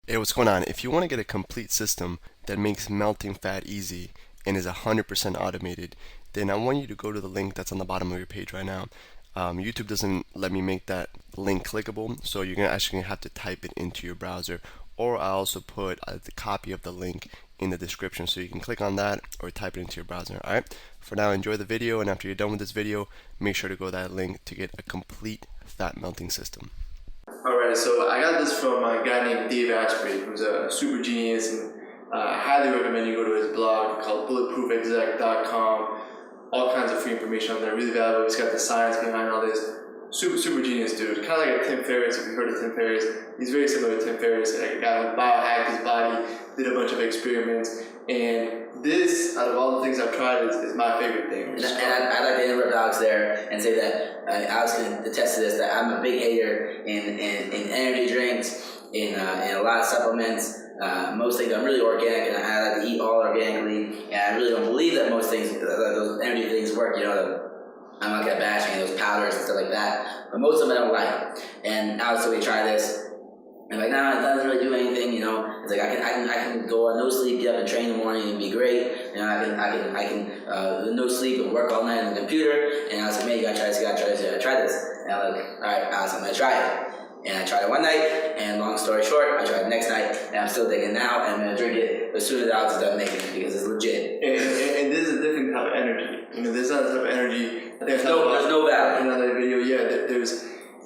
Hey, what's going on? If you want to get a complete system that makes melting fat easy and is 100% automated, then I want you to go to the link that's on the bottom of your page right now. YouTube doesn't let me make that link clickable, so you're actually gonna have to type it into your browser, or I also put the copy of the link in the description, so you can click on that or type it into your browser. All right. For now, enjoy the video, and after you're done with this video, make sure to go to that link to get a complete fat melting system. Alright, so I got this from a guy named Dave Asprey, who's a super genius, and I highly recommend you go to his blog called bulletproofexec.com. All kinds of free information on there, really valuable. He's got the science behind all this. Super genius dude. Kind of like a Tim Ferriss, if you've heard of Tim Ferriss. He's very similar to Tim Ferriss, like a guy who biohacked his body, did a bunch of experiments, and this, out of all the things I've tried, is my favorite thing. And I'd like to interrupt Alex there and say that Alex can attest to this, that I'm a big hater in energy drinks, in a lot of supplements. Most things I'm really organic, and I like to eat all organically, and I really don't believe that most things, those energy things work, I'm not gonna bash any of those powders and stuff like that, but most of them I don't like. And Alex said, we try this. I'm like, nah, it doesn't really do anything, It's like I can go on no sleep, get up and train in the morning and be great. I can no sleep and work all night on the computer. And I was like, man, you gotta try this, I tried this. And I'm like, all right, Alex, I'm gonna try it. And I tried it one night, and long story short, I tried it the next night, and I'm still digging it now, and I'm gonna drink it as soon as Alex is done making it, because it's legit. And this is a different type of energy. This is not the type of energy. There's no value. In another video,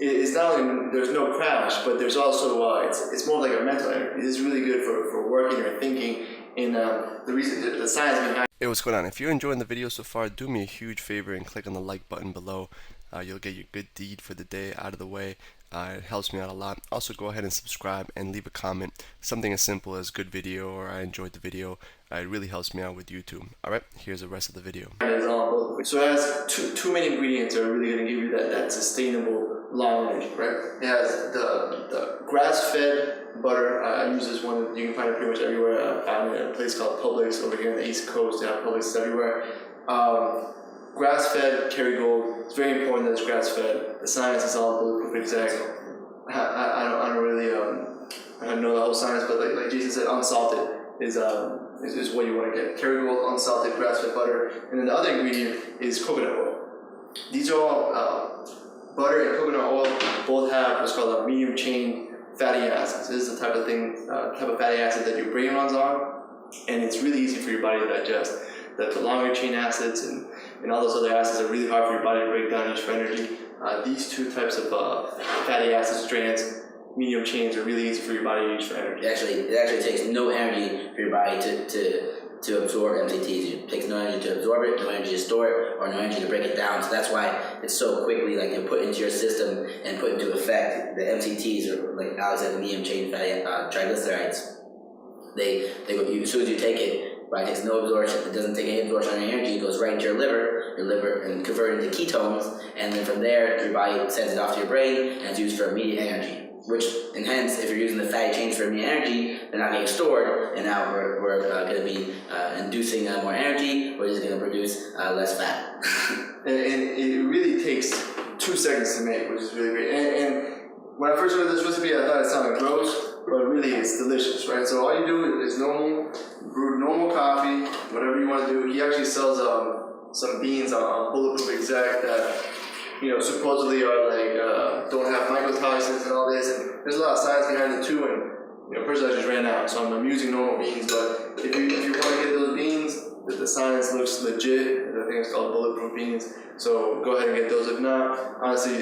it's not only there's no crash, but there's also it's more like a mental energy. This is really good for working or thinking. And the science behind. Hey, what's going on? If you're enjoying the video so far, do me a huge favor and click on the like button below. You'll get your good deed for the day out of the way. It helps me out a lot. Also, go ahead and subscribe and leave a comment. Something as simple as good video or I enjoyed the video. It really helps me out with YouTube. Alright, here's the rest of the video. So it has too many ingredients that are really going to give you that sustainable long energy, right? It has the grass-fed butter. I use this one. You can find it pretty much everywhere. I found it at a place called Publix over here on the East Coast. They have Publix everywhere. Grass-fed Kerrygold. It's very important that it's grass-fed. The science is all bulletproof exec. I don't really I don't know the whole science, but like Jason said, unsalted is what you want to get. Kerrygold, unsalted, grass-fed butter, and then the other ingredient is coconut oil. These are all butter and coconut oil both have what's called a medium chain fatty acids. This is the type of fatty acid that your brain runs on, and it's really easy for your body to digest. The longer chain acids and all those other acids are really hard for your body to break down, used for energy. These two types of fatty acid strands, medium chains, are really easy for your body to use for energy. It actually takes no energy for your body to absorb MCTs. It takes no energy to absorb it, no energy to store it, or no energy to break it down. So that's why it's so quickly put into your system and put into effect. The MCTs, or like Alex said, the medium chain fatty triglycerides. They go, as soon as you take it, right, it takes no absorption. It doesn't take any absorption on your energy. It goes right into your liver, and converted into ketones, and then from there, your body sends it off to your brain, and it's used for immediate energy. And hence, if you're using the fatty chains for immediate energy, they're not getting stored, and now we're going to be inducing more energy, which is going to produce less fat. and it really takes 2 seconds to make, which is really great. And when I first heard this recipe, I thought it sounded gross, but really it's delicious, right? So all you do is brew normal coffee, whatever you want to do. He actually sells some beans on Bulletproof Exec that supposedly are don't have mycotoxins and all this, and there's a lot of science behind it too. And personally, I just ran out, so I'm using normal beans. But if you want to get those beans, the science looks legit. I think it's called bulletproof beans. So go ahead and get those. If not, honestly,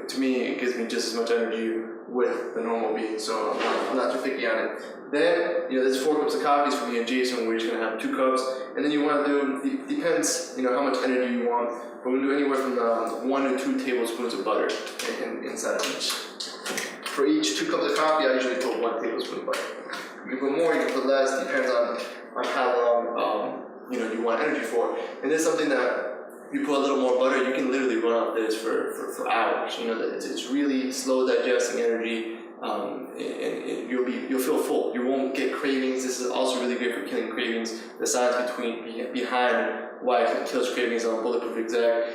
to me, it gives me just as much energy with the normal beans. So I'm not too picky on it. Then, there's 4 cups of coffees for me and Jason. We're just going to have 2 cups. And then you want to do, depends, how much energy you want. We're going to do anywhere from 1 to 2 tablespoons of butter inside of each. For each 2 cups of coffee, I usually put 1 tablespoon of butter. You can put more, you can put less, depends on how long you want energy for. And this is something that you put a little more butter, you can literally run off this for hours. It's really slow digesting energy. And you'll feel full. You won't get cravings. This is also really great for killing cravings. The science behind why it kills cravings on Bulletproof Exec.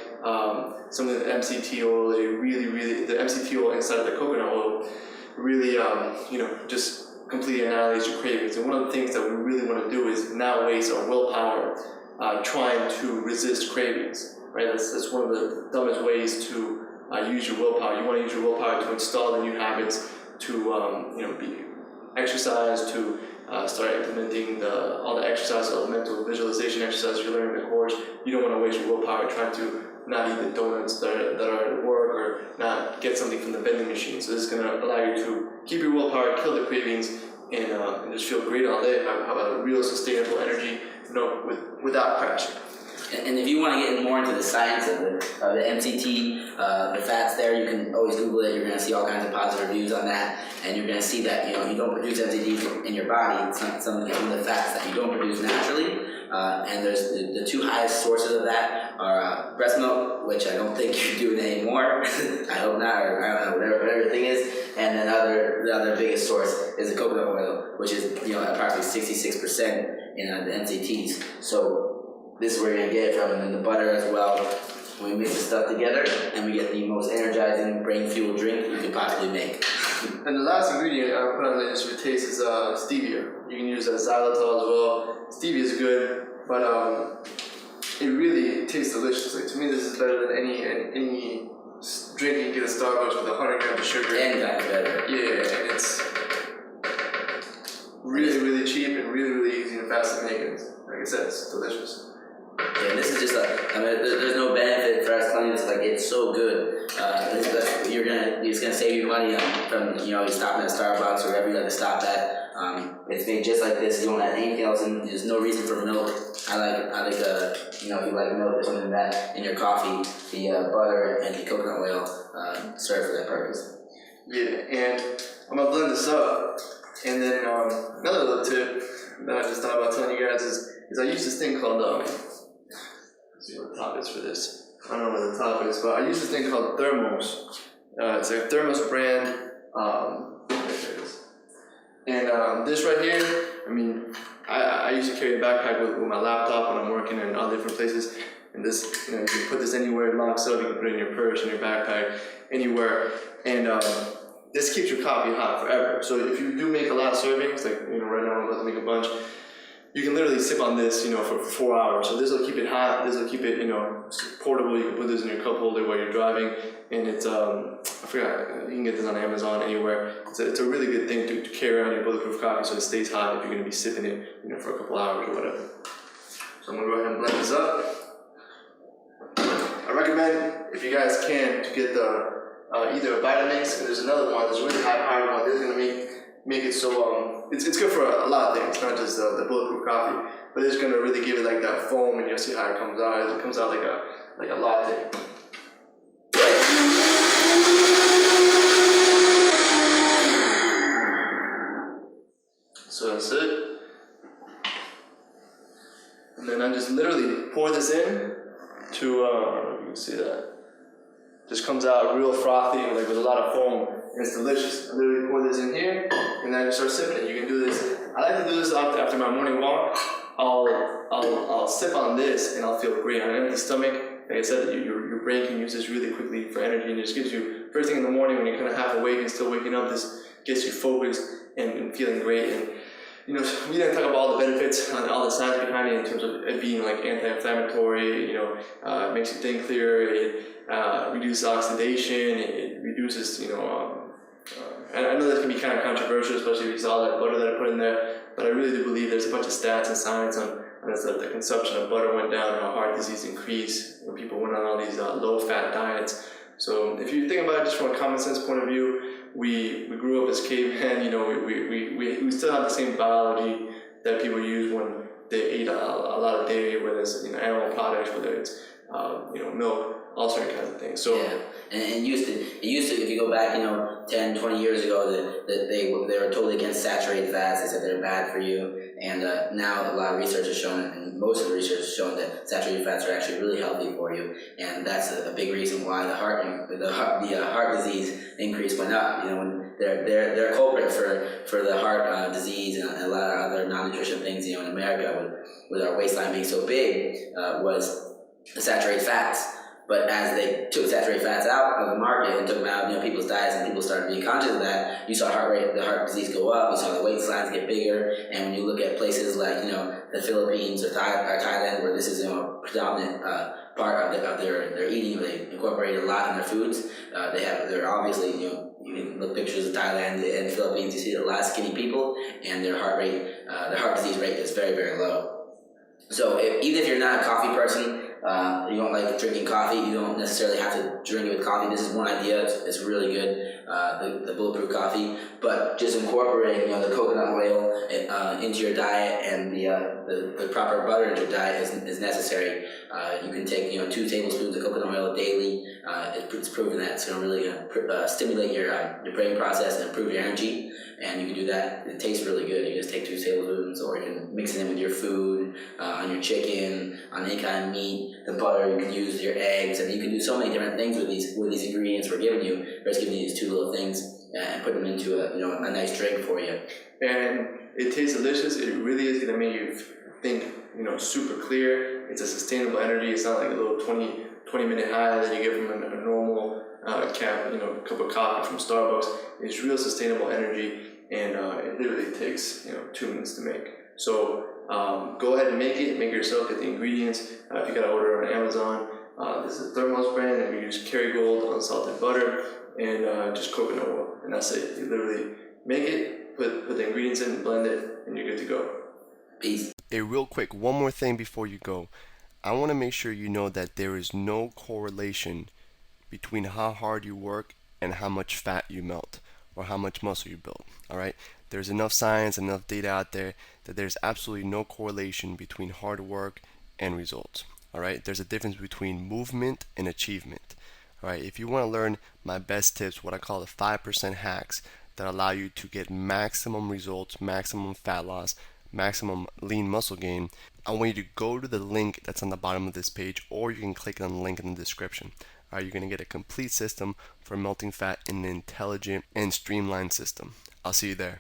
Some of the MCT oil, the MCT oil inside of the coconut oil, really, just completely annihilates your cravings. And one of the things that we really want to do is not waste our willpower trying to resist cravings, right? That's one of the dumbest ways to use your willpower. You want to use your willpower to install the new habits, to be exercise, to start implementing all the exercise, elemental visualization exercises you learn in the course. You don't want to waste your willpower trying to not eat the donuts that are at work or not get something from the vending machine. So this is going to allow you to keep your willpower, kill the cravings, and just feel great all day. Have a real sustainable energy, without crashing. And if you want to get more into the science of the MCT, the fats there, you can always Google it. You're going to see all kinds of positive reviews on that, and you're going to see that you don't produce MCT in your body. It's not some of the fats that you don't produce naturally. And there's the two highest sources of that are breast milk, which I don't think you're doing anymore. I hope not, or I don't know, whatever the thing is. And then the other biggest source is the coconut oil, which is approximately 66% in the MCTs. So this is where you're going to get it from, and then the butter as well. We mix the stuff together, and we get the most energizing, brain-fueled drink you could possibly make. And the last ingredient I put on this for taste is stevia. You can use xylitol as well. Stevia is good, but it really tastes delicious. Like, to me, this is better than any drink you can get at Starbucks with 100 grams of sugar. And that's better. Yeah, and it's really, really cheap and really, really easy and fast to make. And like I said, it's delicious. Yeah, this is just there's no benefit for us telling you this. Like, it's so good. It's gonna save you money from you stopping at Starbucks or wherever you have to stop at. It's made just like this. You don't add anything else in. There's no reason for milk. I like you like milk or something like that in your coffee. The butter and the coconut oil serve for that purpose. Yeah, and I'm gonna blend this up. And then another little tip that I just thought about telling you guys is I use this thing called let's see what the top is for this. I don't know what the top is, but I use this thing called Thermos. It's a Thermos brand. There it is. And this right here, I mean, I used to carry a backpack with my laptop when I'm working in all different places. And this, you can put this anywhere it locks up. You can put it in your purse, in your backpack, anywhere. And this keeps your coffee hot forever. So if you do make a lot of servings, like right now I'm about to make a bunch, you can literally sip on this, for 4 hours. So this will keep it hot. This will keep it, portable. You can put this in your cup holder while you're driving, and it's I forgot. You can get this on Amazon anywhere. It's a really good thing to carry around your bulletproof coffee so it stays hot if you're going to be sipping it, for a couple hours or whatever. So I'm gonna go ahead and blend this up. I recommend, if you guys can, to get the either a Vitamix, and there's another one. There's a really high powered one. This is gonna make it so it's good for a lot of things, not just the bulletproof coffee, but it's gonna really give it like that foam, and you'll see how it comes out. It comes out like a latte. So that's it. And then I just literally pour this in to you can see that. Just comes out real frothy, like with a lot of foam, and it's delicious. I literally pour this in here, and then I just start sipping it. You can do this. I like to do this after my morning walk. I'll sip on this, and I'll feel great on an empty stomach. Like I said, your brain can use this really quickly for energy, and it just gives you, first thing in the morning when you're kind of half awake and still waking up, this gets you focused and feeling great. And we didn't talk about all the benefits and all the science behind it in terms of it being like anti-inflammatory. It makes you think clearer. It reduces oxidation. It reduces, and I know that can be kind of controversial, especially if you saw that butter that I put in there. But I really do believe there's a bunch of stats and science on the consumption of butter went down, how heart disease increased when people went on all these low-fat diets. So if you think about it just from a common sense point of view, we grew up as cavemen. We still have the same biology that people use when they eat a lot of dairy, whether it's animal products, whether it's milk, all certain kinds of things. So yeah, and it used to if you go back 10, 20 years ago that they were totally against saturated fats. They said they're bad for you, and now a lot of research has shown, and most of the research has shown that saturated fats are actually really healthy for you, and that's a big reason why the heart disease increase went up. When they're a culprit for the heart disease and a lot of other non-nutrition things. In America, with our waistline being so big, was the saturated fats. But as they took saturated fats out of the market and took them out of people's diets, and people started being conscious of that, you saw the heart disease go up. You saw the waistlines get bigger. And when you look at places like the Philippines or Thailand, where this is a predominant part of their eating, they incorporate a lot in their foods. They're obviously you can look pictures of Thailand and Philippines. You see a lot of skinny people, and their heart disease rate is very, very low. So even if you're not a coffee person, you don't like drinking coffee, you don't necessarily have to drink it with coffee. This is one idea. It's really good, the bulletproof coffee. But just incorporating the coconut oil into your diet, and the proper butter into your diet is necessary. You can take 2 tablespoons of coconut oil daily. It's proven that it's going to really stimulate your brain process and improve your energy. And you can do that. It tastes really good. You just take 2 tablespoons, or you can mix it in with your food, on your chicken, on any kind of meat. The butter you can use your eggs, and you can do so many different things with these ingredients we're giving you. We're just giving you these 2 little things and put them into a nice drink for you. And it tastes delicious. It really is gonna make you think super clear. It's a sustainable energy. It's not like a little 20-minute high that you get from a normal cup of coffee from Starbucks. It's real sustainable energy, and it literally takes 2 minutes to make. So go ahead and make it yourself. Get the ingredients. If you gotta order on Amazon, this is a Thermos brand, and we use Kerrygold unsalted butter and just coconut oil, and that's it. You literally make it, put the ingredients in, blend it, and you're good to go. Peace. Hey, real quick, one more thing before you go. I want to make sure you know that there is no correlation between how hard you work and how much fat you melt or how much muscle you build. All right? There's enough science, enough data out there that there's absolutely no correlation between hard work and results. All right? There's a difference between movement and achievement. All right? If you want to learn my best tips, what I call the 5% hacks that allow you to get maximum results, maximum fat loss, maximum lean muscle gain, I want you to go to the link that's on the bottom of this page, or you can click on the link in the description. All right, you're going to get a complete system for melting fat in an intelligent and streamlined system. I'll see you there.